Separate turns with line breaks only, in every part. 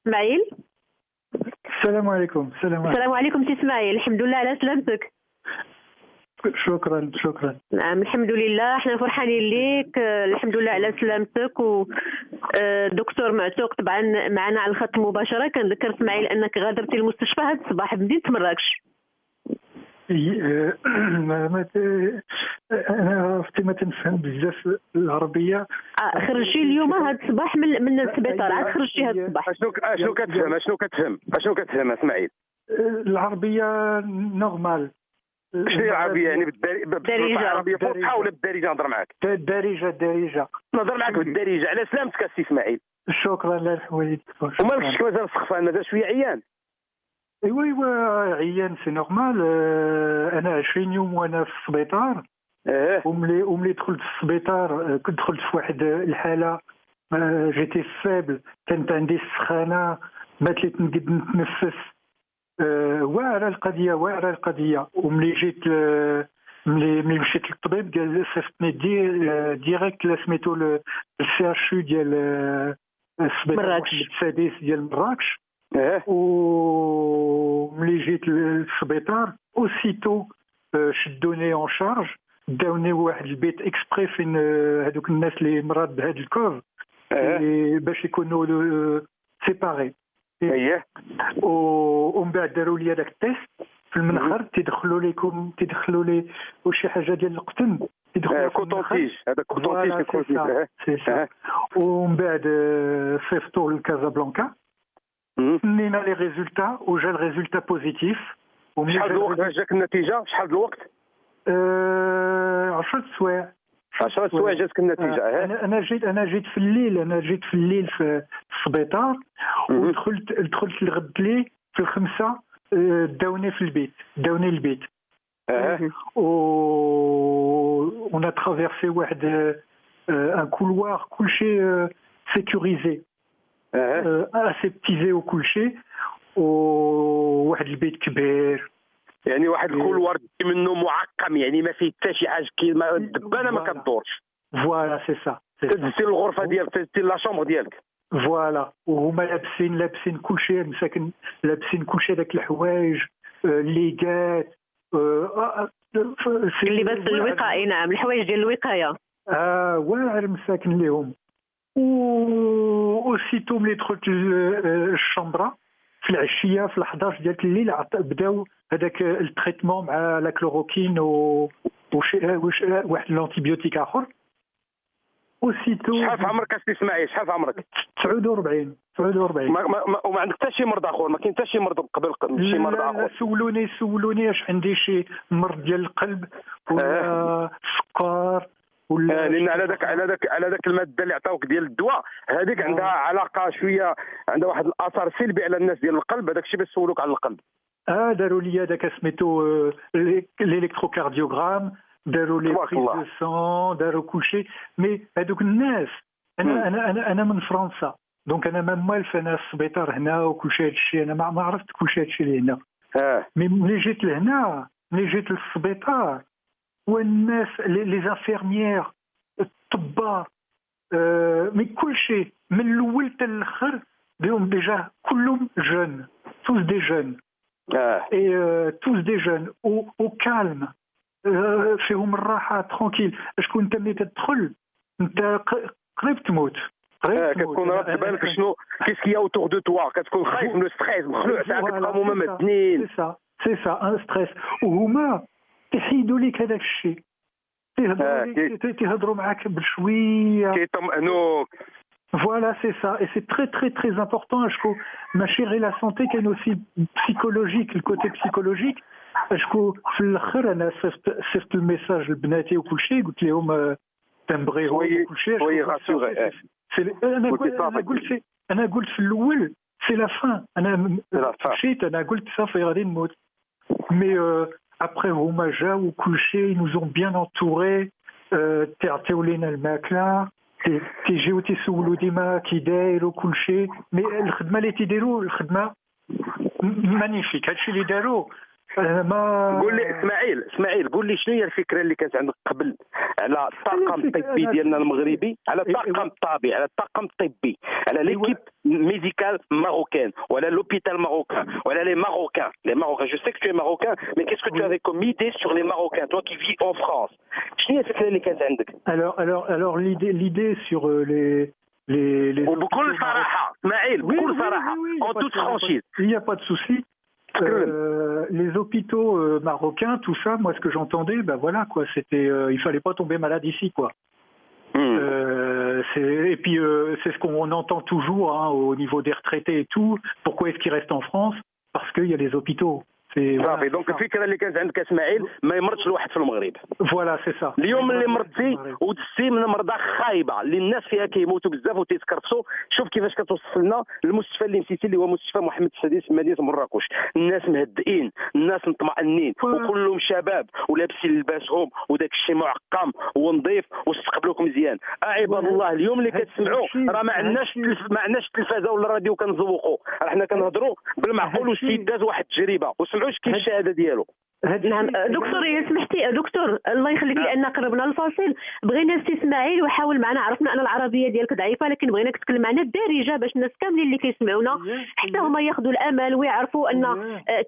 اسماعيل.
السلام عليكم.
السلام عليكم سي اسماعيل، الحمد لله على سلامتك.
شكرا.
نعم الحمد لله، احنا فرحانين ليك، الحمد لله على سلامتك. و دكتور معتوق طبعا معنا على الخط مباشره. كنذكر اسماعيل انك غادرتي المستشفى هذا الصباح بمدينه مراكش.
انا عرفتي ما تنفهم بزاف العربيه.
خرجتي اليوم هذا الصباح من السبيطار، عاد خرجتي هذا الصباح.
اشنو كتفهم اسماعيل؟
العربيه نورمال.
شنو هي العربيه؟ يعني بالعربيه فصحى ولا بالدارجه نهضر معاك؟
الدارجه
نهضر معاك بالدارجه. على سلامتك السي اسماعيل.
شكرا لا الحوايج.
ومالكش مازال السخفه، مازال شويه عيان؟
ايوا عيان سي نورمال. انا 20 يوم وانا في السبيطار. وملي دخلت في السبيطار كنت دخلت في واحد الحاله، جيتي فابل، كانت عندي السخانه، ما تليت نقد نتنفس. واعره القضيه. وملي جيت ملي مشيت للطبيب قال صيفطني ديريكت لسميتو السي اتش يو ديال السبيطار السادس ديال مراكش. وملي جيت للسبيطار اوسيتو شدوني اون شارج، داوني واحد البيت اكسبري فين هذوك الناس اللي مرض بهذا الكوف باش يكونوا سيباري. ومن بعد داروا لي هذاك التيست في المنخر، تيدخلوا لي وشي حاجه ديال القطن، يدخلوا
كوتونتيج. هذا كوتونتيج
ومن بعد صيفطوا لكازابلانكا. نينا لي ريزولتا وجا الريزولتا بوزيتيف.
شحال الوقت جاك النتيجه؟ شحال الوقت؟
10 سوايع.
10 سوايع جاتك النتيجه.
انا جيت في الليل في السبيطار. ودخلت الغد لي في 5 داوني البيت. on a traversé واحد un couloir كلشي sécurisé, aseptisé وكلشي، وواحد البيت كبير.
يعني واحد الكولوار منه معقم، يعني ما فيه حتى شي حاجه كيما الدبانه ما كدورش.
فوالا سي سا.
تدزي الغرفه ديالك، تدزي لا شومبر ديالك.
فوالا. وهما لابسين كلشي، مساكن لابسين كلشي داك الحوايج الليغات
اللي بس الوقائي. نعم الحوايج ديال الوقايه.
واعر مساكن ليهم. وسيتو ملي دخلت الشامبرا في العشيه في 11 ديال الليل بداو هذاك التريتمون مع لا كلوروكين واحد الانتيبيوتيك اخر. وسيتو.
شحال في عمرك اسي اسماعيل؟ شحال في عمرك؟
49.
وما عندك حتى شي مرض اخر؟ ما كاين حتى شي مرض قبل شي مرض اخر؟
سولوني اش عندي شي مرض ديال القلب ولا سكر ولا.
لان على ذاك الماده اللي عطاوك ديال الدواء هذيك عندها علاقه شويه، عندها واحد الاثار سلبي على الناس ديال القلب. هذاك الشيء باش سولوك على القلب.
داروا لي هذاك سميتو الالكتروكارديوغرام، داروا لي بريز دو سون، داروا كلشي. مي هذوك الناس انا من فرنسا، دونك انا ما موالف. انا في السبيطار هنا وكلشي هذا الشيء، انا ما عرفت كلشي هذا الشيء اللي هنا. مي ملي جيت لهنا، ملي جيت للسبيطار، والناس لي زانفيرميير، الطباء، مي كلشي من الاول حتى الاخر بهم ديجا كلهم جون، توس دي جون. توس دي جون او كالم، فيهم الراحه ترونكيل. شكون انت ملي تدخل انت قريب تموت.
كتكون راه تبان لك شنو كيسكي اوتور دو توا، كتكون خايف من ستريس، مخلوع ساعه كتبقاو هما مدنين.
سي سا ان ستريس. وهما تحيدوا لك هذاك الشيء، تيهضروا معاك بشويه،
كيطمئنوك.
Voilà, c'est ça. Et c'est très, très, très important. Ma chère et la santé, qui est aussi psychologique, le côté psychologique. في الاخر انا صيفط الميساج لبناتي وكلشي، قلت لهم تنبغيهم وكلشي. انا قلت في الاول سي لا فان. انا مشيت، انا قلت صافي غادي نموت. مي ابري هما جاو وكلشي، nous ont bien entouré. تعطيو لينا الماكله، تيجيو تيسولوا ديما كي داير وكلشي. مي الخدمه اللي تيديروا الخدمه مانيفيك. هادشي اللي داروا.
قول لي اسماعيل قول لي شنو هي الفكره اللي كانت عندك قبل على الطاقم الطبي ديالنا المغربي، على الطاقم الطبي، على الطاقم الطبي، على ليكيب médicale marocaine, voilà l'hôpital marocain, voilà les Marocains. Les Marocains, je sais que tu es marocain, mais qu'est-ce que tu avais comme idée sur les Marocains, toi qui vis en France?
Alors l'idée sur les
وبكل صراحة اسماعيل بكل صراحة en toute franchise.
Il n'y a pas de souci. Les hôpitaux marocains, tout ça, moi ce que j'entendais, ben voilà quoi, c'était il fallait pas tomber malade ici quoi. Et puis c'est ce qu'on entend toujours hein, au niveau des retraités et tout. Pourquoi est-ce qu'ils restent en France? Parce qu'il y a les hôpitaux.
صافي دونك الفكره اللي كانت عندك اسماعيل ما يمرضش الواحد في المغرب.
فوالا سي سا.
اليوم اللي مرضتي ودزتي من مرضى خايبه اللي الناس فيها كيموتوا بزاف وتيتكرفسوا، شوف كيفاش كتوصل لنا المستشفى اللي مشيتي اللي هو مستشفى محمد السادس في مدينه مراكش. الناس مهدئين، الناس مطمئنين وكلهم شباب ولابسين لباسهم وداك الشيء معقم ونظيف واستقبلوك مزيان. عباد الله اليوم اللي كتسمعوا راه ما عندناش التلفازه ولا الراديو كنزوقوا، راه حنا كنهضروا بالمعقول والسيد داز واحد التجربه وسمعوش كيف الشهاده ديالو.
نعم دكتور اذا سمحتي دكتور الله يخليك لان قربنا الفاصل بغينا السي اسماعيل وحاول معنا، عرفنا ان العربيه ديالك ضعيفه لكن بغيناك تتكلم معنا الدارجه باش الناس كاملين اللي كيسمعونا حتى هما ياخذوا الامل ويعرفوا ان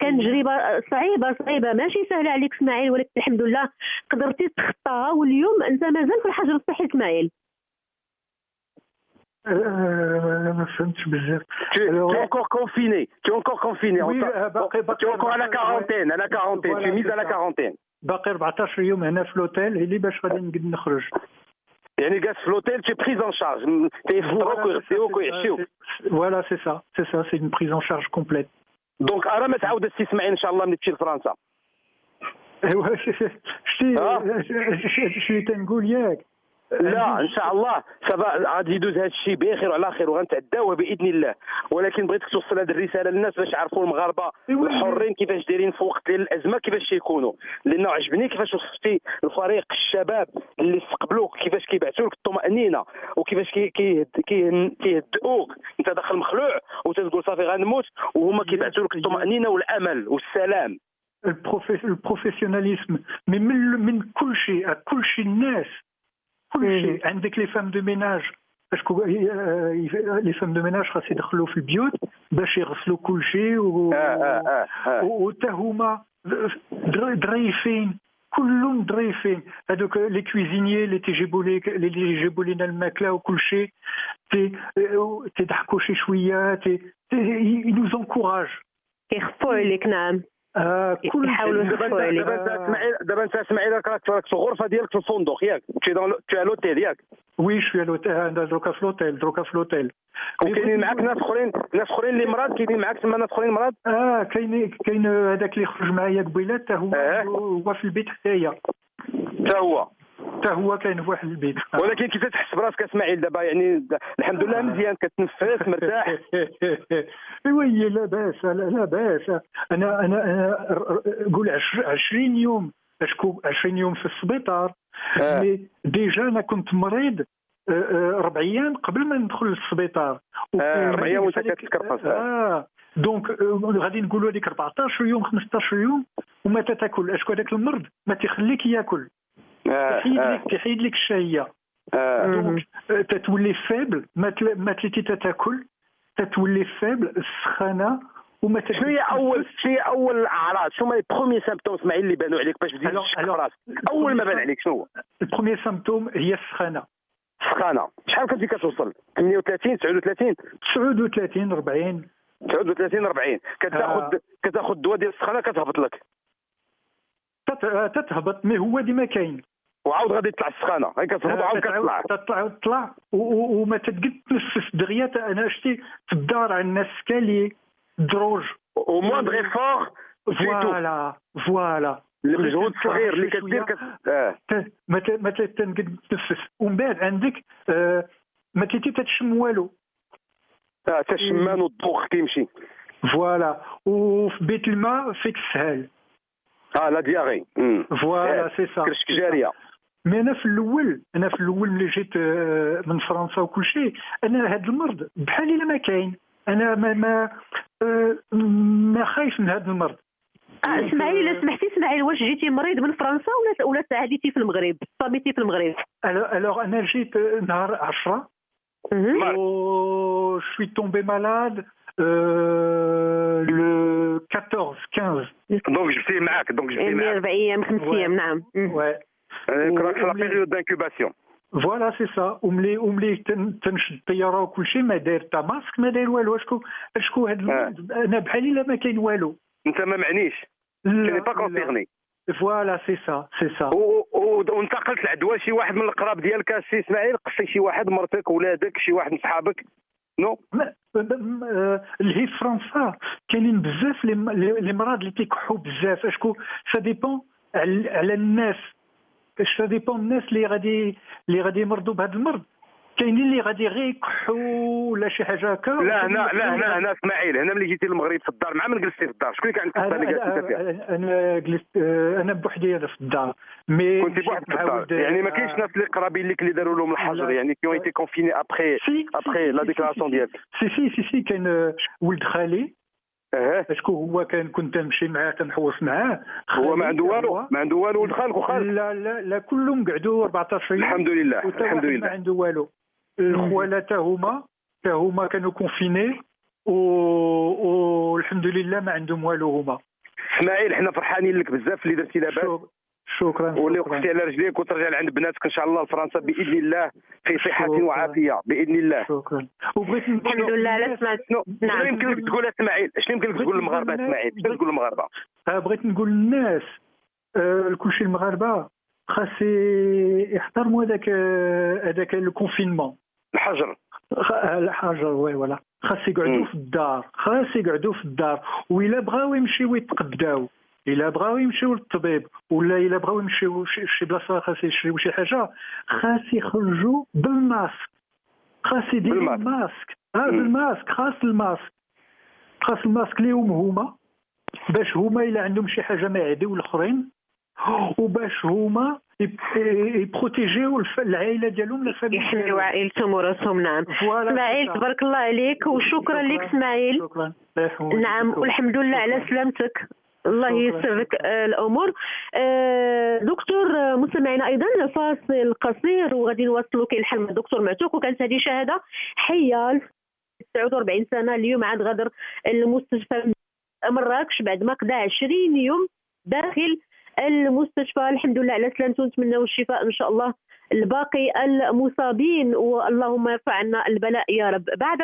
كان تجربه صعيبه ماشي سهله عليك اسماعيل، ولكن الحمد لله قدرتي تخطاها واليوم انت مازال في الحجر الصحي اسماعيل.
ما فهمتش بزاف.
Tu es encore confiné. Tu es encore confiné.
Oui,
tu es encore à la quarantaine. Tu es mise à la quarantaine.
باقي 14 يوم هنا في لوتيل اللي باش غادي نقدر نخرج.
يعني جالس في لوتيل tu es prise en charge. تيفطروك ويغسلوك ويعشيوك.
Voilà c'est ça, c'est une prise en charge complète.
دونك راه ما تعاود تسمعي ان شاء الله ملي تمشي لفرنسا.
ايوا شتي تنقول ياك.
لا ان شاء الله غادي يدوز هذا الشيء بخير وعلى خير وغنتعداوها باذن الله، ولكن بغيتك توصل هذه الرساله للناس باش يعرفوا المغاربه الحرين كيفاش دايرين في وقت ديال الازمه كيفاش يكونوا، لانه عجبني كيفاش وصفتي الفريق الشباب اللي استقبلوك كيفاش كيبعثوا لك الطمانينه وكيفاش كيهدئوك انت داخل مخلوع وتقول صافي غنموت وهما كيبعثوا لك الطمانينه والامل والسلام.
البروفيسيوناليزم من كل شيء الناس كل شيء. عندك لي فام دو ميناج باسكو لي فام دو ميناج خاص يدخلوا في البيوت باش يغسلوا كل شيء وتا هما ظريفين كلهم ظريفين. هذوك لي كويزينيي اللي يجيبوا لنا الماكله وكل شيء تضحكوا شي شويه ينوز انكوراج
كيخفوا عليك. نعم
كل
يحاولوا يخفوا عليك.
دابا انت اسماعيل راك في الغرفه ديالك في الفندق ياك tu es à l'hôtel ياك.
وي شويه لوتيل دروكا في لوتيل
وكاينين معاك ناس اخرين اللي مرض كاينين معاك تما ناس اخرين مرض.
كاين هذاك اللي خرج معايا قبيله حتى هو في البيت حتايا حتى هو كاين في واحد البيت.
ولكن كيف تحس براسك اسماعيل دابا؟ يعني الحمد لله مزيان كتنفس مرتاح.
وي لا باس انا قول 20 يوم 20 يوم في السبيطار. مي ديجا انا كنت مريض 4 ايام قبل ما ندخل للسبيطار.
4 ايام وانت كتكرفص.
دونك غادي نقولوا هذيك 14 يوم 15 يوم وما تاكل اشكو هذاك المرض ما تخليك ياكل. تحيد لك الشهيه. دونك تتولي فيبل ما تليتي تاكل تتولي فيبل السخانه وما
شنو هي اول الاعراض؟ شنو هما لي بروميي سيمبتوم اسماعيل اللي بانوا عليك باش بديتي تشك راسك؟ اول ما بان عليك شنو هو؟
البروميي سيمبتوم هي السخانه.
شحال كنتي كتوصل؟ 38
39 40
كتاخذ الدواء ديال السخانه كتهبط لك
تتهبط مي هو ديما كاين
وعاود غادي تطلع السخانه هي كتهبط وعاود
تطلع وما تقد تنفس دغيا. انا شتي في الدار عندنا السكالي دروج
او موان غيفور
فوالا
المجهود الصغير اللي كدير
ما تنقد تنفس. ومن بعد عندك ما تتشم والو
تشمان والضوخ كيمشي
فوالا. وفي بيت الماء فيك السهال
لا دياغي
فوالا سي سا
كرشك جاريه.
مي انا في الاول ملي جيت من فرنسا وكل شيء انا هذا المرض بحالي لا ما كاين. انا ما خايف من هذا المرض.
اسماعيل الا سمحتي اسماعيل واش جيتي مريض من فرنسا ولا ساعدتي في المغرب صابيتي في المغرب؟
الوغ انا جيت نهار 10 Je suis tombé malade le 14-15.
دونك جبتيه معاك
4 ايام 5 ايام نعم.
كراك في لا بيريود دانكوباسيون.
فوالا سي سا. وملي تنشد الطياره وكل شيء ما داير تا ماسك ما داير والو. اشكو هاد انا بحال الا ما كاين والو.
انت ما معنيش كاين با كونسيرني.
فوالا سي سا.
وانتقلت العدوى شي واحد من القراب ديالك سي اسماعيل؟ قصي شي واحد، مرتك، ولادك، شي واحد من صحابك؟ نو
اللي في فرنسا كاينين بزاف لي مرض اللي تيكحوا بزاف. اشكو سا ديبون على الناس. سا ديبون الناس اللي غادي يمرضوا بهذا المرض. كاينين اللي غادي غير يكحوا ولا شي حاجه هكا.
لا اسماعيل، هنا ملي جيتي للمغرب في الدار مع من جلستي في الدار؟ شكون اللي كان عندك اللي جالس فيها؟
انا جلست انا بوحدي انا في الدار. مي
كنت بوحدك في الدار يعني ما كاينش ناس اللي قرابين لك اللي داروا لهم الحجر يعني كي ايتي كونفيني ابخي لا ديكلاراسيون ديالك؟
سي كاين ولد خالي. اشكو هو كنت نمشي معاه كنحوس معاه.
هو ما عنده والو ولد خالك وخالك؟
لا كلهم قعدوا 14 يوم
الحمد لله.
ما عنده والو. الخواله تا هما كانوا كونفيني والحمد لله ما عندهم والو هما.
اسماعيل حنا فرحانين لك بزاف اللي درتي لاباس.
شكرا.
واللي وقفتي على رجليك وترجع لعند بناتك ان شاء الله لفرنسا باذن الله في صحه وعافيه باذن الله.
شكرا. وبغيت
الحمد لله على سمعت.
نعم. يمكن لك تقول اسماعيل شنو يمكن لك تقول للمغاربه اسماعيل؟ شنو تقول للمغاربه؟
بغيت نقول للناس كلشي المغاربه خاص يحترموا هذاك الكونفينمون. الحجر وي ولا خاص يقعدوا في الدار. وإلا بغاو يمشيو يتقداو، إلا بغاو يمشيو للطبيب، ولا إلا بغاو يمشيو شي بلاصه خاص يشريو شي حاجه، خاص يخرجوا بالماسك. خاص يديروا الماسك. بالماسك. خاص الماسك ليهم هما باش هما إلا عندهم شي حاجه ما يعديو الاخرين، وباش هما يبروتيجيو العائله ديالهم
يحميو عائلتهم وراسهم. نعم اسماعيل تبارك الله عليك وشكرا لك اسماعيل.
شكرا.
نعم والحمد لله على سلامتك. الله ييسر لك الامور. دكتور مستمعينا ايضا فاصل قصير وغادي نواصلوا كيلحل مع الدكتور معتوق. وكانت هذه شهاده حيه 49 سنه اليوم عاد غادر المستشفى مراكش بعد ما قضى 20 يوم داخل المستشفى. الحمد لله على سلامته ونتمنوا الشفاء ان شاء الله الباقي المصابين واللهم يرفع عنا البلاء يا رب. بعد